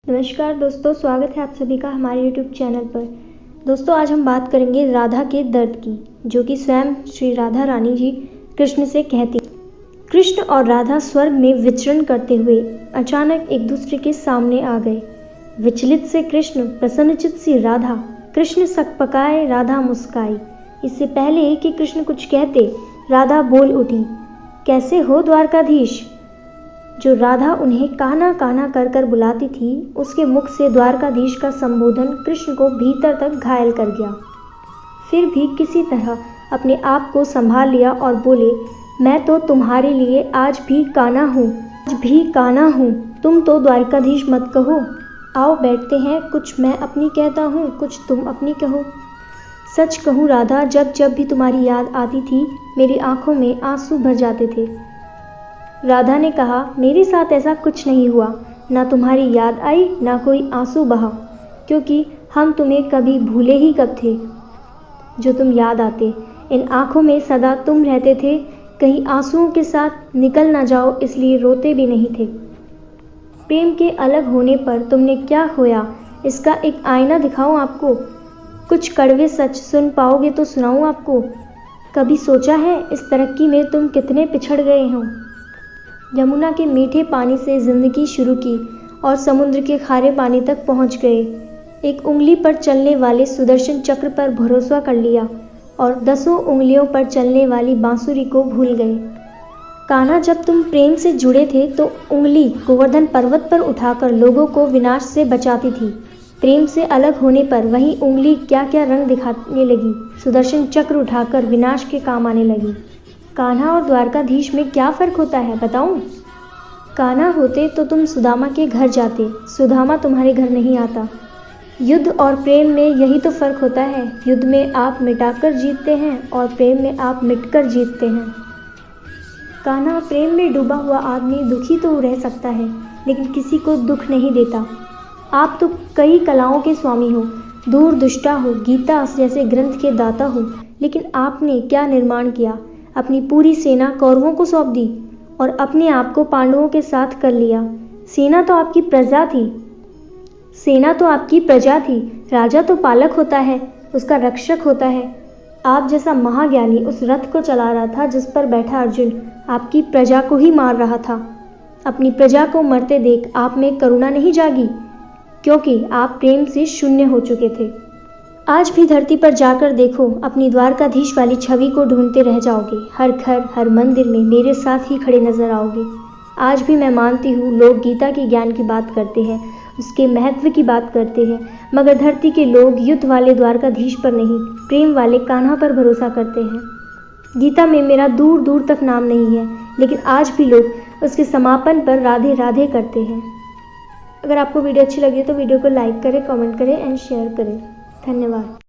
नमस्कार दोस्तों, स्वागत है आप सभी का हमारे YouTube चैनल पर। दोस्तों, आज हम बात करेंगे राधा के दर्द की, जो कि स्वयं श्री राधा रानी जी कृष्ण से कहती। कृष्ण और राधा स्वर्ग में विचरण करते हुए अचानक एक दूसरे के सामने आ गए। विचलित से कृष्ण, प्रसन्नचित सी राधा। कृष्ण सकपकाए, राधा मुस्काई। इससे पहले कि कृष्ण कुछ कहते, राधा बोल उठी, कैसे हो द्वारकाधीश। जो राधा उन्हें कान्हा कान्हा कर कर बुलाती थी, उसके मुख से द्वारकाधीश का संबोधन कृष्ण को भीतर तक घायल कर गया। फिर भी किसी तरह अपने आप को संभाल लिया और बोले, मैं तो तुम्हारे लिए आज भी कान्हा हूँ, तुम तो द्वारकाधीश मत कहो। आओ बैठते हैं, कुछ मैं अपनी कहता हूँ, कुछ तुम अपनी कहो। सच कहूँ राधा, जब जब भी तुम्हारी याद आती थी, मेरी आंखों में आंसू भर जाते थे। राधा ने कहा, मेरे साथ ऐसा कुछ नहीं हुआ, ना तुम्हारी याद आई, ना कोई आंसू बहा, क्योंकि हम तुम्हें कभी भूले ही कब थे, जो तुम याद आते। इन आंखों में सदा तुम रहते थे, कहीं आंसुओं के साथ निकल ना जाओ, इसलिए रोते भी नहीं थे। प्रेम के अलग होने पर तुमने क्या खोया, इसका एक आईना दिखाऊं आपको। कुछ कड़वे सच सुन पाओगे तो सुनाऊं आपको। कभी सोचा है इस तरक्की में तुम कितने पिछड़ गए हो। यमुना के मीठे पानी से जिंदगी शुरू की और समुद्र के खारे पानी तक पहुंच गए। एक उंगली पर चलने वाले सुदर्शन चक्र पर भरोसा कर लिया और 10 उंगलियों पर चलने वाली बांसुरी को भूल गए। कान्हा, जब तुम प्रेम से जुड़े थे तो उंगली गोवर्धन पर्वत पर उठाकर लोगों को विनाश से बचाती थी। प्रेम से अलग होने पर वही उंगली क्या क्या रंग दिखाने लगी, सुदर्शन चक्र उठाकर विनाश के काम आने लगी। कान्हा और द्वारकाधीश में क्या फ़र्क होता है बताऊं? कान्हा होते तो तुम सुदामा के घर जाते, सुदामा तुम्हारे घर नहीं आता। युद्ध और प्रेम में यही तो फ़र्क होता है। युद्ध में आप मिटाकर जीतते हैं और प्रेम में आप मिटकर जीतते हैं। कान्हा, प्रेम में डूबा हुआ आदमी दुखी तो रह सकता है, लेकिन किसी को दुख नहीं देता। आप तो कई कलाओं के स्वामी हो, दूरदृष्टा हो, गीता जैसे ग्रंथ के दाता हो, लेकिन आपने क्या निर्माण किया। अपनी पूरी सेना कौरवों को सौंप दी और अपने आप को पांडवों के साथ कर लिया। सेना तो आपकी प्रजा थी। राजा तो पालक होता है, उसका रक्षक होता है। आप जैसा महाज्ञानी उस रथ को चला रहा था जिस पर बैठा अर्जुन आपकी प्रजा को ही मार रहा था। अपनी प्रजा को मरते देख आप में करुणा नहीं जागी, क्योंकि आप प्रेम से शून्य हो चुके थे। आज भी धरती पर जाकर देखो, अपनी द्वारकाधीश वाली छवि को ढूंढते रह जाओगे। हर घर, हर मंदिर में मेरे साथ ही खड़े नजर आओगे। आज भी मैं मानती हूँ, लोग गीता के ज्ञान की बात करते हैं, उसके महत्व की बात करते हैं, मगर धरती के लोग युद्ध वाले द्वारकाधीश पर नहीं, प्रेम वाले कान्हा पर भरोसा करते हैं। गीता में मेरा दूर दूर तक नाम नहीं है, लेकिन आज भी लोग उसके समापन पर राधे राधे करते हैं। अगर आपको वीडियो अच्छी लगी तो वीडियो को लाइक करें, कमेंट करें एंड शेयर करें। धन्यवाद।